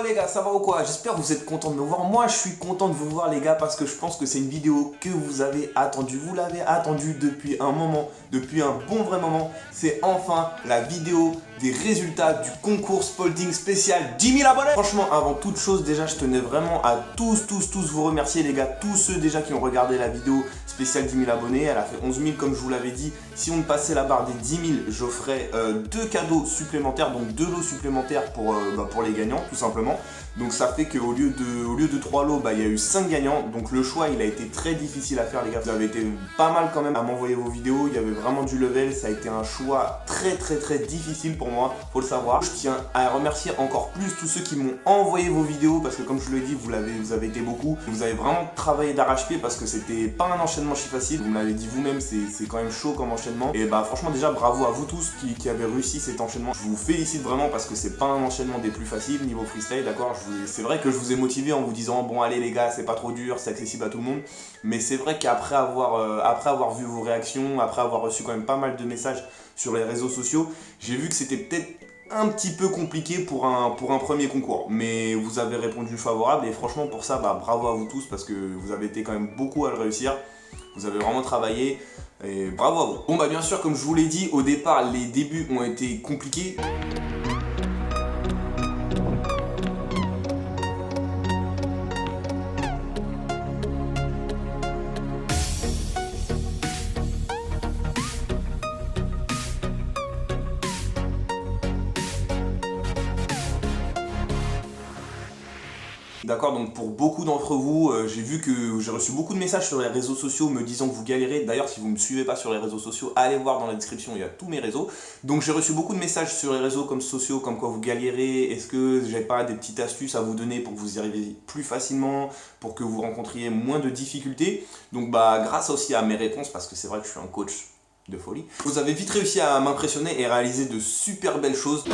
les gars, ça va ou quoi? J'espère que vous êtes contents de me voir. Moi je suis content de vous voir les gars parce que je pense que c'est une vidéo que vous avez attendue. Vous l'avez attendue depuis un moment, depuis un bon vrai moment. C'est enfin la vidéo des résultats du concours Spalding spécial 10 000 abonnés. Franchement, avant toute chose, déjà je tenais vraiment à tous vous remercier les gars. Tous ceux déjà qui ont regardé la vidéo spéciale 10 000 abonnés. Elle a fait 11 000 comme je vous l'avais dit. Si on passait la barre des 10 000, j'offrais 2 cadeaux supplémentaires, donc 2 lots supplémentaires pour les gagnants tout simplement. Donc ça fait qu'au lieu de 3 lots, il y a eu 5 gagnants. Donc le choix il a été très difficile à faire les gars. Vous avez été pas mal quand même à m'envoyer vos vidéos. Il y avait vraiment du level. Ça a été un choix très difficile pour moi, faut le savoir. Je tiens à remercier encore plus tous ceux qui m'ont envoyé vos vidéos parce que comme je vous l'ai dit, vous avez été beaucoup. Vous avez vraiment travaillé d'arrache-pied parce que c'était pas un enchaînement si facile. Vous me l'avez dit vous-même, c'est quand même chaud comme enchaînement. Et franchement déjà bravo à vous tous qui avez réussi cet enchaînement. Je vous félicite vraiment parce que c'est pas un enchaînement des plus faciles niveau freestyle, d'accord. C'est vrai que je vous ai motivé en vous disant bon allez les gars, c'est pas trop dur, c'est accessible à tout le monde. Mais c'est vrai qu'après avoir vu vos réactions, après avoir reçu quand même pas mal de messages sur les réseaux sociaux, j'ai vu que c'était peut-être un petit peu compliqué pour un premier concours. Mais vous avez répondu favorable et franchement pour ça, bravo à vous tous parce que vous avez été quand même beaucoup à le réussir. Vous avez vraiment travaillé et bravo à vous. Bon bien sûr, comme je vous l'ai dit, au départ, les débuts ont été compliqués. D'accord, donc pour beaucoup d'entre vous, j'ai vu que j'ai reçu beaucoup de messages sur les réseaux sociaux me disant que vous galérez. D'ailleurs, si vous ne me suivez pas sur les réseaux sociaux, allez voir dans la description, il y a tous mes réseaux. Donc j'ai reçu beaucoup de messages sur les réseaux sociaux comme quoi vous galérez. Est-ce que j'ai pas des petites astuces à vous donner pour que vous y arriviez plus facilement, pour que vous rencontriez moins de difficultés? Donc grâce aussi à mes réponses, parce que c'est vrai que je suis un coach de folie, vous avez vite réussi à m'impressionner et réaliser de super belles choses.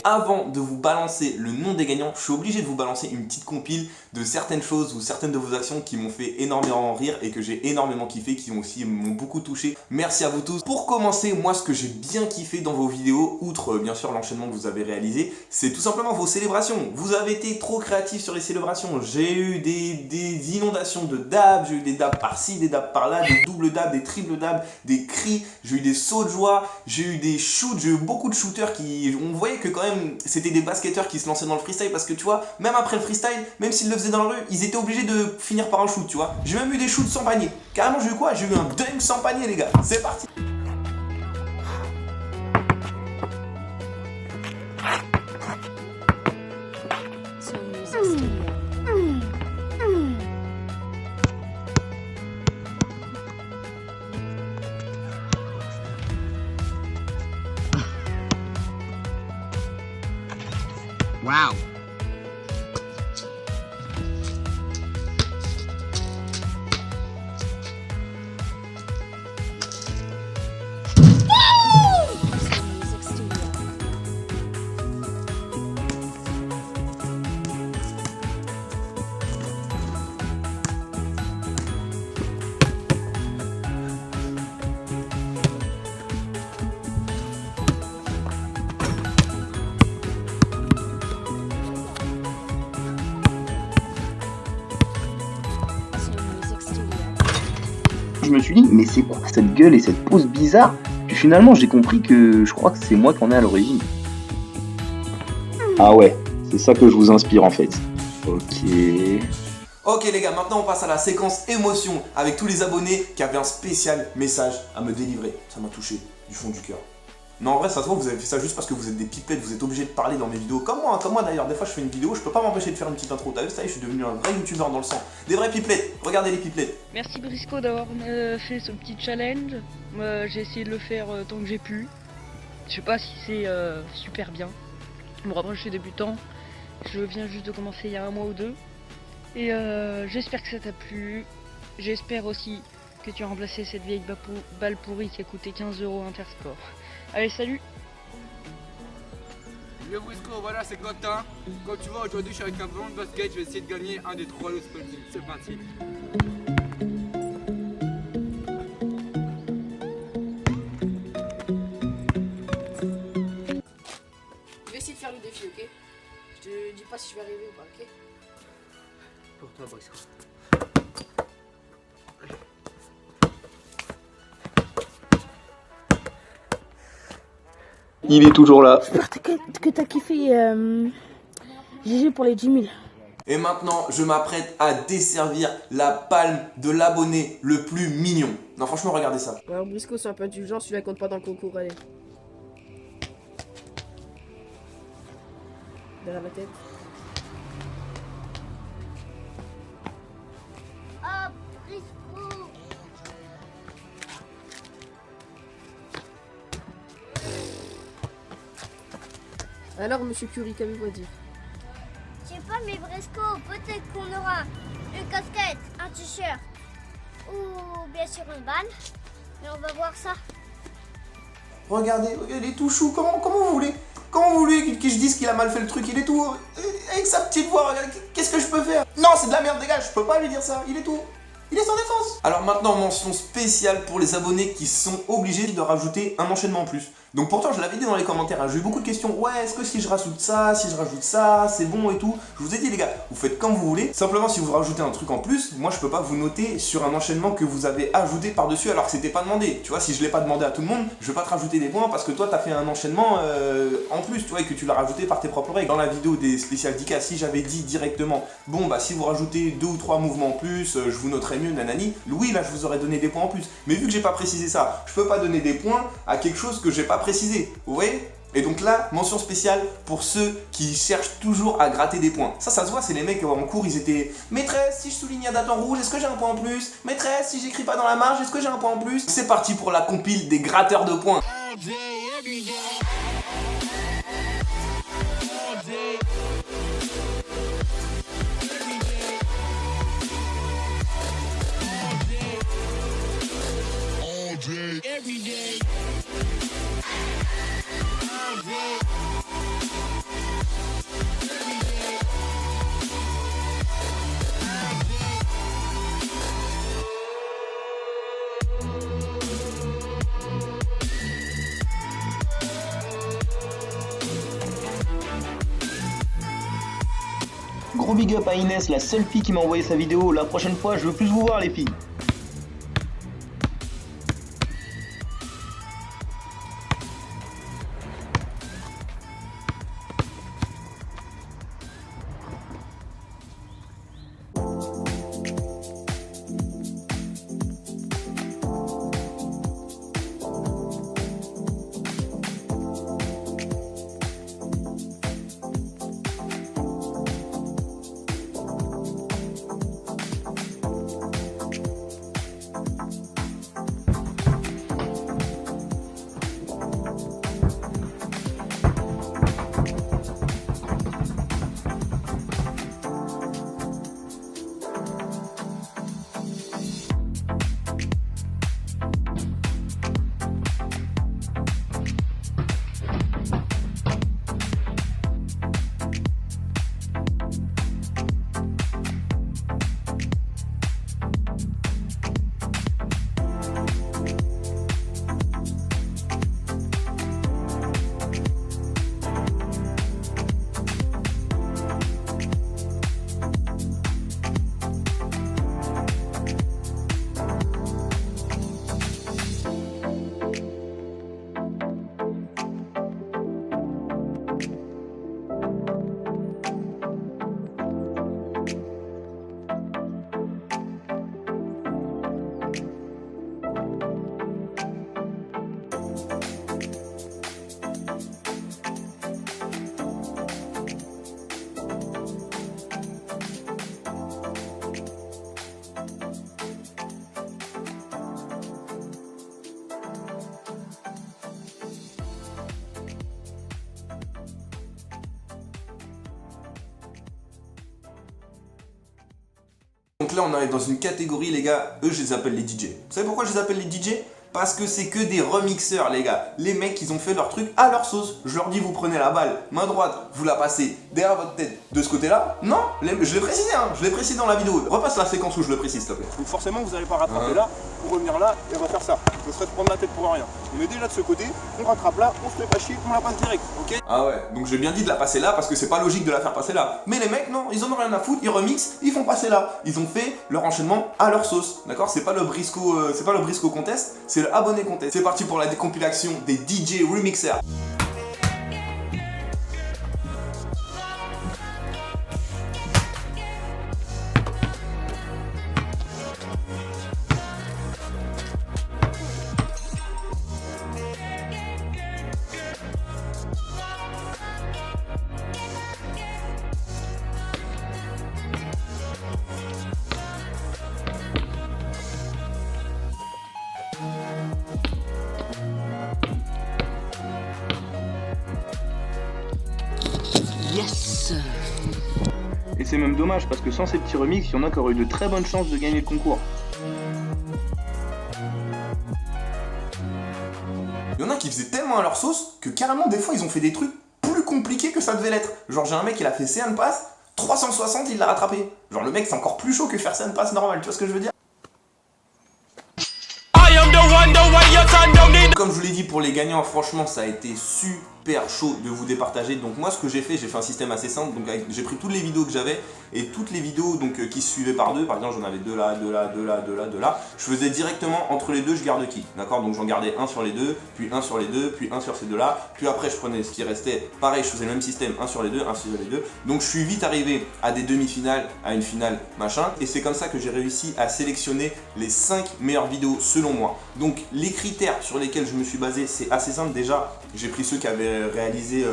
Avant de vous balancer le nom des gagnants, je suis obligé de vous balancer une petite compile de certaines choses ou certaines de vos actions qui m'ont fait énormément rire et que j'ai énormément kiffé, qui m'ont beaucoup touché. Merci à vous tous. Pour commencer, moi ce que j'ai bien kiffé dans vos vidéos, outre bien sûr l'enchaînement que vous avez réalisé, c'est tout simplement vos célébrations. Vous avez été trop créatifs sur les célébrations. J'ai eu des inondations de dabs, j'ai eu des dabs par-ci, des dabs par-là, des doubles dabs, des triples dabs, des cris, j'ai eu des sauts de joie, j'ai eu des shoots, j'ai eu beaucoup de shooters qui... On voyait que quand même c'était des basketteurs qui se lançaient dans le freestyle parce que tu vois, même après le freestyle, même s'ils le faisaient dans la rue, ils étaient obligés de finir par un shoot, tu vois. J'ai même eu des shoots sans panier. Carrément, j'ai eu quoi? J'ai eu un dunk sans panier, les gars. C'est parti. Wow. je me suis dit, mais c'est quoi cette gueule et cette pose bizarre? Puis finalement, j'ai compris que je crois que c'est moi qui en ai à l'origine. Ah ouais, c'est ça que je vous inspire en fait. Ok. Ok les gars, maintenant on passe à la séquence émotion avec tous les abonnés qui avaient un spécial message à me délivrer. Ça m'a touché du fond du cœur. Non, en vrai, ça se voit, vous avez fait ça juste parce que vous êtes des pipelettes, vous êtes obligés de parler dans mes vidéos. Comme moi d'ailleurs, des fois je fais une vidéo, je peux pas m'empêcher de faire une petite intro. T'as vu ça, je suis devenu un vrai youtubeur dans le sang. Des vrais pipelettes, regardez les pipelettes. Merci Brisco d'avoir fait ce petit challenge. J'ai essayé de le faire tant que j'ai pu. Je sais pas si c'est super bien. Bon, après je suis débutant. Je viens juste de commencer il y a un mois ou deux. Et j'espère que ça t'a plu. J'espère aussi que tu as remplacé cette vieille balle pourrie qui a coûté 15 € Intersport. Allez, salut! Yo Brisco, voilà c'est Quentin. Comme tu vois aujourd'hui je suis avec un ballon de basket, je vais essayer de gagner un des 3 lots Spelting. C'est parti. Je vais essayer de faire le défi, ok? Je te dis pas si je vais arriver ou pas, ok? Pour toi Brisco. Il est toujours là. J'espère que t'as kiffé GG pour les 10 000. Et maintenant, je m'apprête à desservir la palme de l'abonné le plus mignon. Non, franchement, regardez ça. Alors Brisco c'est un peu indulgent, celui-là compte pas dans le concours, allez. Derrière la tête. Alors monsieur Curie, qu'avez-vous à dire? Je sais pas, mais Brisco, peut-être qu'on aura une casquette, un t-shirt ou bien sûr une balle. Mais on va voir ça. Regardez, il est tout chou. Comment vous voulez? Comment vous voulez que je dise qu'il a mal fait le truc? Il est tout... avec sa petite voix, regardez, qu'est-ce que je peux faire? Non, c'est de la merde, dégage, je peux pas lui dire ça. Il est tout... Il est sans défense. Alors maintenant, mention spéciale pour les abonnés qui sont obligés de rajouter un enchaînement en plus. Donc pourtant, je l'avais dit dans les commentaires, hein, j'ai eu beaucoup de questions. Ouais, est-ce que si je rajoute ça, c'est bon et tout? Je vous ai dit les gars, vous faites comme vous voulez. Simplement, si vous rajoutez un truc en plus, moi je peux pas vous noter sur un enchaînement que vous avez ajouté par-dessus alors que c'était pas demandé. Tu vois, si je l'ai pas demandé à tout le monde, je vais pas te rajouter des points parce que toi t'as fait un enchaînement en plus, tu vois, et que tu l'as rajouté par tes propres règles. Dans la vidéo des spéciales 10K, si j'avais dit directement, bon bah si vous rajoutez 2 ou 3 mouvements en plus, je vous noterai mieux, nanani. Oui, là je vous aurais donné des points en plus. Mais vu que j'ai pas précisé ça, je peux pas donner des points à quelque chose que j'ai pas précisé. Vous voyez? Et donc là, mention spéciale pour ceux qui cherchent toujours à gratter des points. Ça se voit, c'est les mecs en cours, ils étaient maîtresse, si je souligne la date en rouge, est-ce que j'ai un point en plus? Maîtresse, si j'écris pas dans la marge, est-ce que j'ai un point en plus? C'est parti pour la compile des gratteurs de points. Gros big up à Inès, la seule fille qui m'a envoyé sa vidéo. La prochaine fois, je veux plus vous voir les filles. donc là on arrive dans une catégorie les gars, eux je les appelle les DJ. Vous savez pourquoi je les appelle les DJ? Parce que c'est que des remixeurs les gars. Les mecs ils ont fait leur truc à leur sauce. Je leur dis vous prenez la balle, main droite, vous la passez derrière votre tête de ce côté là. Non, je l'ai précisé hein, je l'ai précisé dans la vidéo. Repasse la séquence où je le précise s'il te plaît. Donc forcément vous n'allez pas rattraper là, pour revenir là et on va faire ça. Ce serait de prendre la tête pour rien. On est déjà de ce côté, on rattrape là, on se fait pas chier, on la passe direct, ok? Ah ouais, donc j'ai bien dit de la passer là parce que c'est pas logique de la faire passer là. Mais les mecs non, ils en ont rien à foutre, ils remixent, ils font passer là. Ils ont fait leur enchaînement à leur sauce, d'accord? C'est pas le brisco contest, c'est le abonné contest. C'est parti pour la décompilation des DJ remixers. Yes! Et c'est même dommage parce que sans ces petits remixes, il y en a qui auraient eu de très bonnes chances de gagner le concours. Il y en a qui faisaient tellement à leur sauce que carrément des fois ils ont fait des trucs plus compliqués que ça devait l'être. Genre j'ai un mec il a fait C1 pass, 360 il l'a rattrapé. Genre le mec c'est encore plus chaud que faire C1 pass normal, tu vois ce que je veux dire? Comme je vous l'ai dit pour les gagnants, franchement ça a été super chaud de vous départager. Donc moi ce que j'ai fait un système assez simple. Donc j'ai pris toutes les vidéos que j'avais et toutes les vidéos donc qui se suivaient par deux. Par exemple j'en avais deux là, deux là, deux là, deux là, deux là. Je faisais directement entre les deux, je garde qui, d'accord? Donc j'en gardais un sur les deux, puis un sur les deux, puis un sur ces deux là. Puis après je prenais ce qui restait, pareil je faisais le même système, un sur les deux, un sur les deux. Donc je suis vite arrivé à des demi-finales, à une finale machin. Et c'est comme ça que j'ai réussi à sélectionner les 5 meilleures vidéos selon moi. Donc les critères sur lesquels je me suis basé, c'est assez simple. Déjà j'ai pris ceux qui avaient réalisé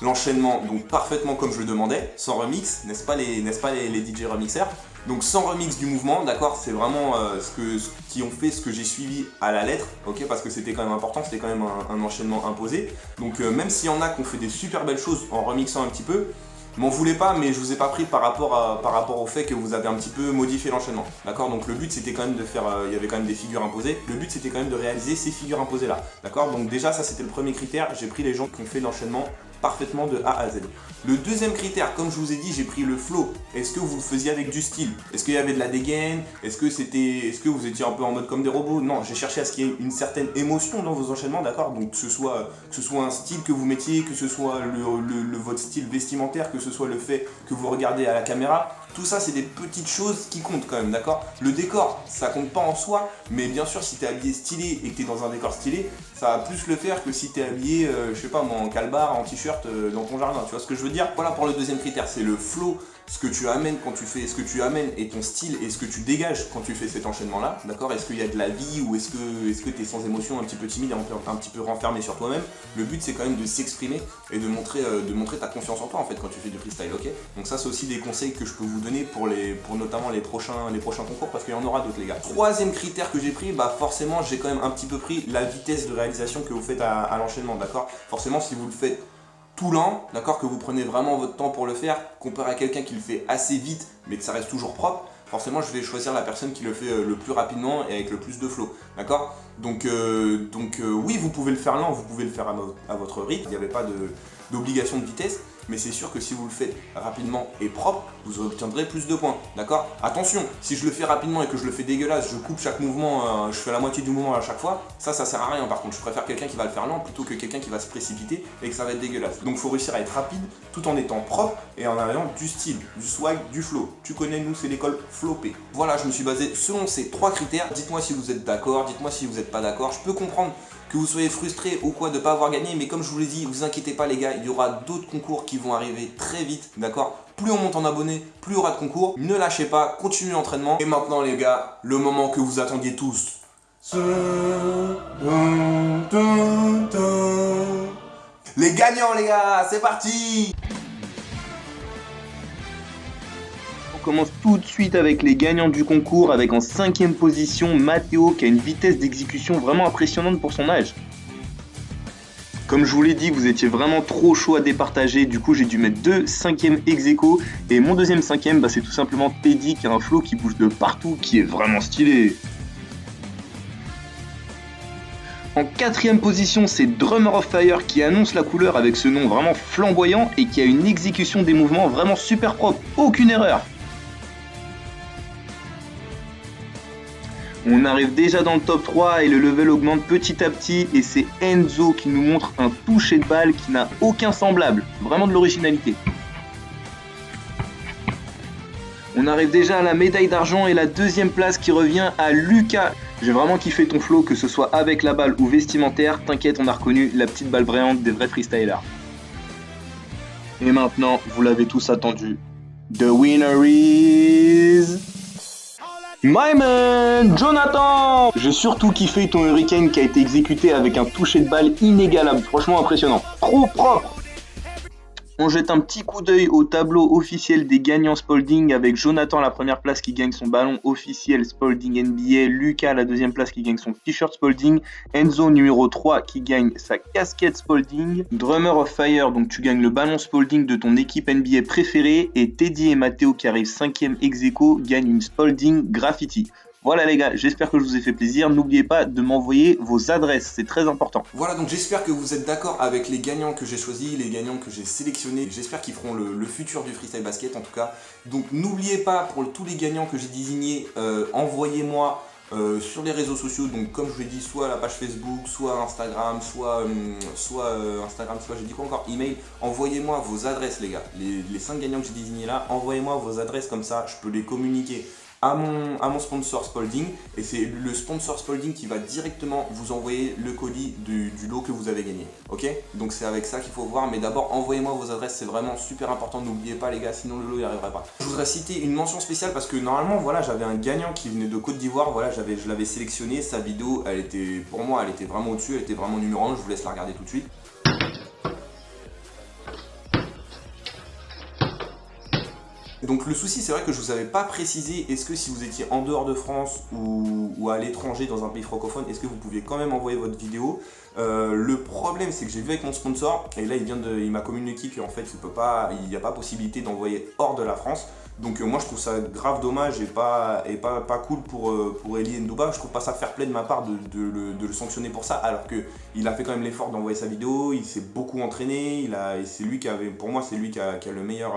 l'enchaînement donc parfaitement comme je le demandais, sans remix, n'est-ce pas les DJ remixers? Donc sans remix du mouvement, d'accord? C'est vraiment qui ont fait ce que j'ai suivi à la lettre, ok? Parce que c'était quand même important, c'était quand même un enchaînement imposé. Donc même s'il y en a qui ont fait des super belles choses en remixant un petit peu, m'en voulez pas, mais je vous ai pas pris par rapport au fait que vous avez un petit peu modifié l'enchaînement, d'accord? Donc le but c'était quand même de faire, il y avait quand même des figures imposées, le but c'était quand même de réaliser ces figures imposées là, d'accord? Donc déjà ça c'était le premier critère, j'ai pris les gens qui ont fait l'enchaînement parfaitement de A à Z. Le deuxième critère, comme je vous ai dit, j'ai pris le flow. Est-ce que vous le faisiez avec du style? Est-ce qu'il y avait de la dégaine? Est-ce que vous étiez un peu en mode comme des robots? Non, j'ai cherché à ce qu'il y ait une certaine émotion dans vos enchaînements, d'accord? Donc que ce soit un style que vous mettiez, que ce soit votre style vestimentaire, que ce soit le fait que vous regardez à la caméra. Tout ça, c'est des petites choses qui comptent quand même, d'accord? Le décor, ça compte pas en soi, mais bien sûr, si t'es habillé stylé et que t'es dans un décor stylé, ça va plus le faire que si t'es habillé, je sais pas moi, en calbar, en t-shirt dans ton jardin, tu vois ce que je veux dire? Voilà pour le deuxième critère, c'est le flow, ce que tu amènes quand tu fais, ce que tu amènes et ton style et ce que tu dégages quand tu fais cet enchaînement-là, d'accord? Est-ce qu'il y a de la vie ou est-ce que t'es sans émotion, un petit peu timide, un petit peu renfermé sur toi-même? Le but, c'est quand même de s'exprimer et de montrer ta confiance en toi en fait quand tu fais du freestyle, ok? Donc ça, c'est aussi des conseils que je peux vous donner pour notamment les prochains concours parce qu'il y en aura d'autres les gars. Troisième critère que j'ai pris, bah forcément j'ai quand même un petit peu pris la vitesse de réalisation que vous faites à l'enchaînement, d'accord? Forcément si vous le faites tout lent, d'accord, que vous prenez vraiment votre temps pour le faire, comparé à quelqu'un qui le fait assez vite mais que ça reste toujours propre, forcément je vais choisir la personne qui le fait le plus rapidement et avec le plus de flow, d'accord? Donc oui, vous pouvez le faire lent, vous pouvez le faire à votre rythme, il n'y avait pas d'obligation de vitesse, mais c'est sûr que si vous le faites rapidement et propre, vous obtiendrez plus de points, d'accord? Attention, si je le fais rapidement et que je le fais dégueulasse, je coupe chaque mouvement, je fais la moitié du mouvement à chaque fois, ça sert à rien par contre. Je préfère quelqu'un qui va le faire lent plutôt que quelqu'un qui va se précipiter et que ça va être dégueulasse. Donc il faut réussir à être rapide tout en étant propre et en ayant du style, du swag, du flow. Tu connais, nous c'est l'école Flopé. Voilà, je me suis basé selon ces 3 critères. Dites-moi si vous êtes d'accord, dites-moi si vous n'êtes pas d'accord. Je peux comprendre que vous soyez frustré ou quoi de ne pas avoir gagné, mais comme je vous l'ai dit, vous inquiétez pas les gars, il y aura d'autres concours qui vont arriver très vite, d'accord? Plus on monte en abonnés, plus il y aura de concours. Ne lâchez pas, continuez l'entraînement. Et maintenant les gars, le moment que vous attendiez tous. Les gagnants les gars, c'est parti! On commence tout de suite avec les gagnants du concours, avec en 5e position Mathéo qui a une vitesse d'exécution vraiment impressionnante pour son âge. Comme je vous l'ai dit, vous étiez vraiment trop chaud à départager, du coup j'ai dû mettre 2 5e ex-aequo, et mon deuxième 5e, c'est tout simplement Teddy qui a un flow qui bouge de partout, qui est vraiment stylé. En 4e position, c'est Drummer of Fire qui annonce la couleur avec ce nom vraiment flamboyant et qui a une exécution des mouvements vraiment super propre, aucune erreur. On arrive déjà dans le top 3 et le level augmente petit à petit et c'est Enzo qui nous montre un toucher de balle qui n'a aucun semblable, vraiment de l'originalité. On arrive déjà à la médaille d'argent et la 2e place qui revient à Lucas. J'ai vraiment kiffé ton flow, que ce soit avec la balle ou vestimentaire, t'inquiète, on a reconnu la petite balle brillante des vrais freestylers. Et maintenant, vous l'avez tous attendu, the winner is... My man, Jonathan! J'ai surtout kiffé ton Hurricane qui a été exécuté avec un toucher de balle inégalable, franchement impressionnant, trop propre! On jette un petit coup d'œil au tableau officiel des gagnants Spalding avec Jonathan à la première place qui gagne son ballon officiel Spalding NBA, Lucas à la 2e place qui gagne son t-shirt Spalding, Enzo numéro 3 qui gagne sa casquette Spalding, Drummer of Fire, donc tu gagnes le ballon Spalding de ton équipe NBA préférée, et Teddy et Matteo qui arrivent 5e ex-aequo gagnent une Spalding Graffiti. Voilà les gars, j'espère que je vous ai fait plaisir, n'oubliez pas de m'envoyer vos adresses, c'est très important. Voilà, donc j'espère que vous êtes d'accord avec les gagnants que j'ai choisis, les gagnants que j'ai sélectionnés. J'espère qu'ils feront le futur du freestyle basket en tout cas. Donc n'oubliez pas, pour tous les gagnants que j'ai désignés, envoyez-moi sur les réseaux sociaux, donc comme je vous l'ai dit, soit la page Facebook, soit Instagram, soit j'ai dit quoi encore, email. Envoyez-moi vos adresses les gars, les 5 gagnants que j'ai désignés là, envoyez-moi vos adresses, comme ça je peux les communiquer à mon sponsor Spalding, et c'est le sponsor Spalding qui va directement vous envoyer le colis du lot que vous avez gagné, ok? Donc c'est avec ça qu'il faut voir, mais d'abord envoyez-moi vos adresses, c'est vraiment super important, n'oubliez pas les gars, sinon le lot n'y arriverait pas. Je voudrais citer une mention spéciale parce que normalement voilà, j'avais un gagnant qui venait de Côte d'Ivoire, voilà, je l'avais sélectionné, sa vidéo elle était, pour moi elle était vraiment au-dessus, elle était vraiment numéro 1, je vous laisse la regarder tout de suite. Donc le souci, c'est vrai que je vous avais pas précisé, est-ce que si vous étiez en dehors de France ou à l'étranger dans un pays francophone, est-ce que vous pouviez quand même envoyer votre vidéo? Le problème, c'est que j'ai vu avec mon sponsor, et là il m'a communiqué qu'en fait il n'y a pas possibilité d'envoyer hors de la France. Donc moi je trouve ça grave dommage et pas cool pour Eli Ndouba. Je trouve pas ça fair play de ma part de le sanctionner pour ça, alors qu'il a fait quand même l'effort d'envoyer sa vidéo, il s'est beaucoup entraîné, et c'est lui qui avait, pour moi c'est lui qui a le meilleur...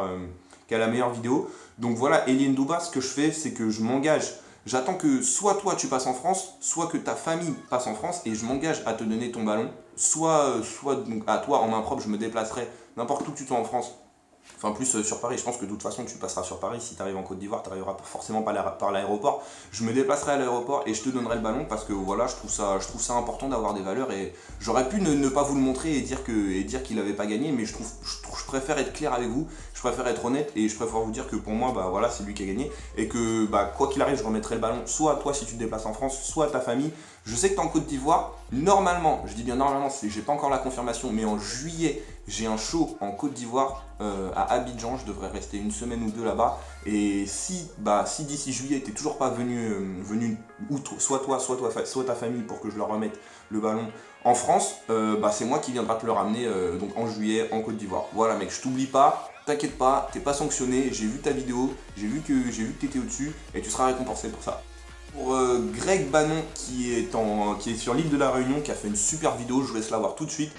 qui a la meilleure vidéo. Donc voilà, Eli Ndouba, ce que je fais, c'est que je m'engage. J'attends que soit toi tu passes en France, soit que ta famille passe en France, et je m'engage à te donner ton ballon. Soit donc à toi en main propre, je me déplacerai n'importe où que tu sois en France. Enfin plus sur Paris, je pense que de toute façon tu passeras sur Paris. Si tu arrives en Côte d'Ivoire, tu n'arriveras forcément pas par l'aéroport. Je me déplacerai à l'aéroport et je te donnerai le ballon parce que voilà, je trouve ça important d'avoir des valeurs, et j'aurais pu ne pas vous le montrer et dire qu'il n'avait pas gagné, mais je préfère être clair avec vous, je préfère être honnête et je préfère vous dire que pour moi bah voilà, c'est lui qui a gagné, et que bah quoi qu'il arrive je remettrai le ballon soit à toi si tu te déplaces en France, soit à ta famille. Je sais que tu es en Côte d'Ivoire, normalement, je dis bien normalement, j'ai pas encore la confirmation, mais en juillet j'ai un show en Côte d'Ivoire à Abidjan, je devrais rester une semaine ou deux là-bas, et si d'ici juillet t'es toujours pas venu soit toi, soit ta famille pour que je leur remette le ballon en France, c'est moi qui viendra te le ramener donc en juillet en Côte d'Ivoire. Voilà mec, je t'oublie pas, t'inquiète pas, t'es pas sanctionné, j'ai vu ta vidéo, j'ai vu que t'étais au-dessus et tu seras récompensé pour ça. Pour Greg Bannon qui est sur l'île de la Réunion, qui a fait une super vidéo, je vous laisse la voir tout de suite.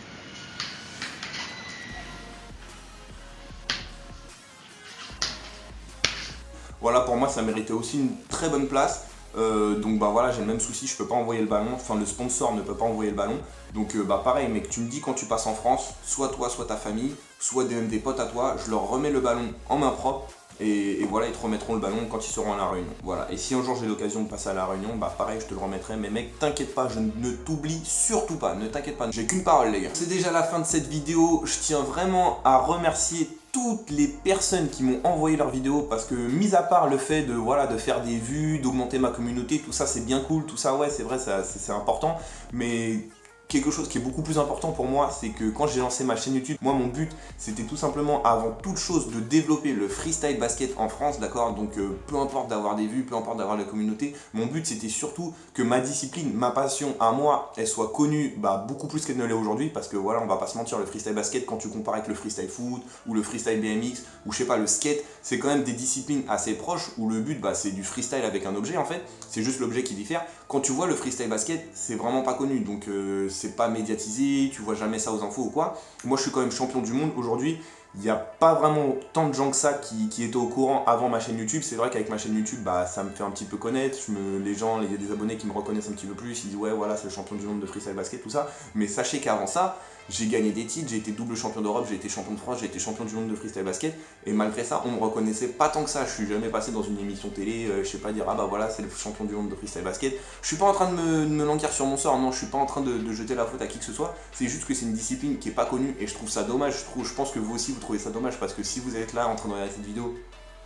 Voilà, pour moi ça méritait aussi une très bonne place. Donc bah voilà, j'ai le même souci, je peux pas envoyer le ballon, enfin le sponsor ne peut pas envoyer le ballon. Donc pareil mec, tu me dis quand tu passes en France, soit toi, soit ta famille, soit des potes à toi, je leur remets le ballon en main propre. Et voilà, ils te remettront le ballon quand ils seront à la Réunion. Voilà. Et si un jour j'ai l'occasion de passer à la Réunion, bah pareil, je te le remettrai. Mais mec, t'inquiète pas, je ne t'oublie surtout pas. Ne t'inquiète pas, j'ai qu'une parole les gars. C'est déjà la fin de cette vidéo. Je tiens vraiment à remercier toutes les personnes qui m'ont envoyé leurs vidéos, parce que mis à part le fait de faire des vues, d'augmenter ma communauté, tout ça c'est bien cool, tout ça ouais c'est vrai, c'est important, mais quelque chose qui est beaucoup plus important pour moi, c'est que quand j'ai lancé ma chaîne YouTube, moi mon but c'était tout simplement avant toute chose de développer le freestyle basket en France, d'accord. Donc peu importe d'avoir des vues, peu importe d'avoir la communauté, mon but c'était surtout que ma discipline, ma passion à moi, elle soit connue beaucoup plus qu'elle ne l'est aujourd'hui, parce que voilà, on va pas se mentir, le freestyle basket, quand tu compares avec le freestyle foot ou le freestyle BMX ou je sais pas le skate, c'est quand même des disciplines assez proches où le but c'est du freestyle avec un objet en fait, c'est juste l'objet qui diffère. Quand tu vois le freestyle basket, c'est vraiment pas connu, donc c'est pas médiatisé, tu vois jamais ça aux infos ou quoi. Moi je suis quand même champion du monde aujourd'hui. Il n'y a pas vraiment tant de gens que ça qui étaient au courant avant ma chaîne YouTube. C'est vrai qu'avec ma chaîne YouTube, ça me fait un petit peu connaître. Les gens, il y a des abonnés qui me reconnaissent un petit peu plus. Ils disent ouais voilà, c'est le champion du monde de freestyle basket, tout ça. Mais sachez qu'avant ça, j'ai gagné des titres, j'ai été double champion d'Europe, j'ai été champion de France, j'ai été champion du monde de freestyle basket. Et malgré ça, on me reconnaissait pas tant que ça. Je suis jamais passé dans une émission télé, je sais pas dire ah bah voilà, c'est le champion du monde de freestyle basket. Je suis pas en train de me languir sur mon sort, non, je suis pas en train de jeter la faute à qui que ce soit. C'est juste que c'est une discipline qui est pas connue et je trouve ça dommage. Je pense que vous aussi vous trouvez ça dommage, parce que si vous êtes là en train de regarder cette vidéo,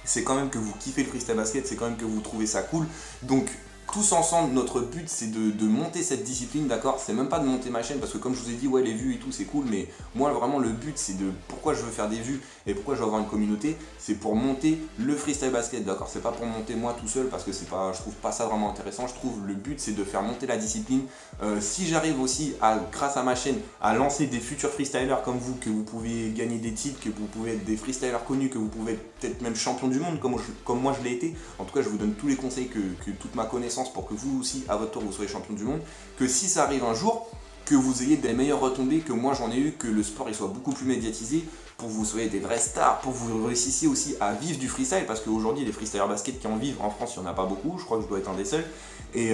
c'est quand même que vous kiffez le freestyle basket, c'est quand même que vous trouvez ça cool. Donc tous ensemble, notre but c'est de monter cette discipline, d'accord. C'est même pas de monter ma chaîne, parce que comme je vous ai dit, ouais les vues et tout c'est cool, mais moi vraiment le but c'est pourquoi je veux faire des vues et pourquoi je veux avoir une communauté, c'est pour monter le freestyle basket, d'accord. C'est pas pour monter moi tout seul, parce que je trouve pas ça vraiment intéressant. Je trouve le but c'est de faire monter la discipline. Si j'arrive aussi grâce à ma chaîne à lancer des futurs freestylers comme vous, que vous pouvez gagner des titres, que vous pouvez être des freestylers connus, que vous pouvez être peut-être même champion du monde comme moi je l'ai été, en tout cas je vous donne tous les conseils que toute ma connaissance pour que vous aussi à votre tour vous soyez champion du monde, que si ça arrive un jour, que vous ayez des meilleures retombées que moi j'en ai eu, que le sport il soit beaucoup plus médiatisé, pour que vous soyez des vrais stars, pour que vous réussissiez aussi à vivre du freestyle, parce qu'aujourd'hui les freestylers basket qui en vivent en France il n'y en a pas beaucoup, je crois que je dois être un des seuls. Et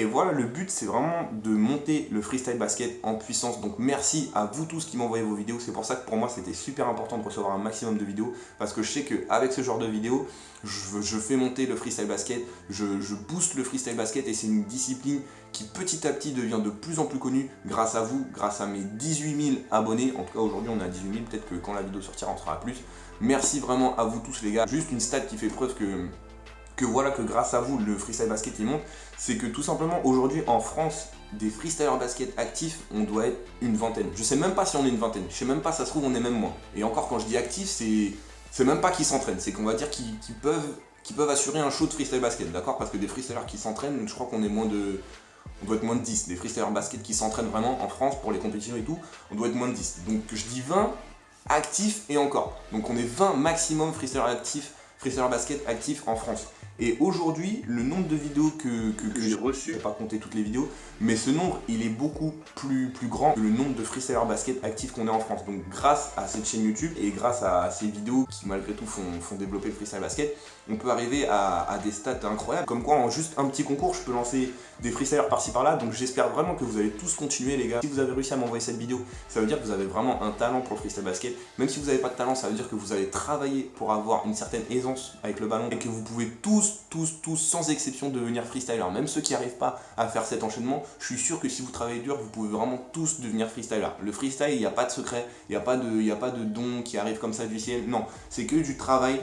voilà, le but c'est vraiment de monter le freestyle basket en puissance. Donc merci à vous tous qui m'envoyez vos vidéos. C'est pour ça que pour moi c'était super important de recevoir un maximum de vidéos, parce que je sais qu'avec ce genre de vidéos je fais monter le freestyle basket, je booste le freestyle basket, et c'est une discipline qui petit à petit devient de plus en plus connue grâce à vous, grâce à mes 18 000 abonnés. En tout cas aujourd'hui on est à 18 000, peut-être que quand la vidéo sortira on sera à plus. Merci vraiment à vous tous les gars. Juste une stat qui fait preuve que voilà, que grâce à vous le freestyle basket il monte, c'est que tout simplement aujourd'hui en France, des freestylers basket actifs, on doit être une vingtaine. Je sais même pas si on est une vingtaine, je sais même pas, ça se trouve on est même moins. Et encore, quand je dis actifs, c'est même pas qu'ils s'entraînent, c'est qu'on va dire qu'ils peuvent assurer un show de freestyle basket, d'accord. Parce que des freestylers qui s'entraînent, je crois qu'on est on doit être moins de 10. Des freestylers basket qui s'entraînent vraiment en France pour les compétitions et tout, on doit être moins de 10. Donc je dis 20 actifs et encore. Donc on est 20 maximum freestylers basket actifs en France. Et aujourd'hui, le nombre de vidéos que j'ai reçues, je vais pas compter toutes les vidéos, mais ce nombre, il est beaucoup plus grand que le nombre de freestylers basket actifs qu'on est en France. Donc grâce à cette chaîne YouTube et grâce à ces vidéos qui malgré tout font développer le freestyle basket, on peut arriver à des stats incroyables. Comme quoi, en juste un petit concours, je peux lancer des freestylers par-ci par-là. Donc j'espère vraiment que vous allez tous continuer les gars. Si vous avez réussi à m'envoyer cette vidéo, ça veut dire que vous avez vraiment un talent pour le freestyle basket. Même si vous n'avez pas de talent, ça veut dire que vous allez travailler pour avoir une certaine aisance avec le ballon, et que vous pouvez tous sans exception devenir freestyler. Même ceux qui n'arrivent pas à faire cet enchaînement, je suis sûr que si vous travaillez dur, vous pouvez vraiment tous devenir freestyler. Le freestyle, il n'y a pas de secret, il n'y a pas de don qui arrive comme ça du ciel. Non, c'est que du travail,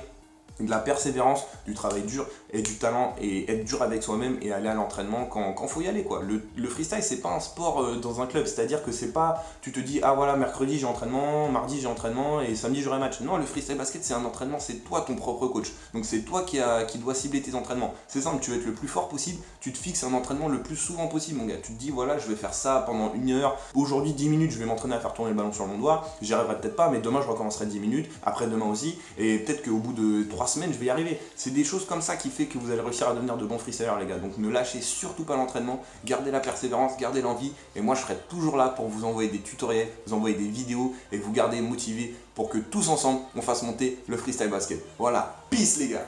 de la persévérance, du travail dur et du talent, et être dur avec soi-même et aller à l'entraînement quand faut y aller quoi. Le freestyle c'est pas un sport dans un club, c'est-à-dire que c'est pas, tu te dis ah voilà mercredi j'ai entraînement, mardi j'ai entraînement et samedi j'aurai match. Non, le freestyle basket c'est un entraînement, c'est toi ton propre coach. Donc c'est toi qui dois cibler tes entraînements. C'est simple, tu veux être le plus fort possible, tu te fixes un entraînement le plus souvent possible mon gars. Tu te dis voilà je vais faire ça pendant 1 heure, aujourd'hui 10 minutes je vais m'entraîner à faire tourner le ballon sur mon doigt, j'y arriverai peut-être pas mais demain je recommencerai 10 minutes, après demain aussi, et peut-être qu'au bout de 3 semaines je vais y arriver. C'est des choses comme ça qui fait que vous allez réussir à devenir de bons freestylers les gars. Donc ne lâchez surtout pas l'entraînement, gardez la persévérance, gardez l'envie, et moi je serai toujours là pour vous envoyer des tutoriels, vous envoyer des vidéos et vous garder motivés pour que tous ensemble on fasse monter le freestyle basket. Voilà, peace les gars.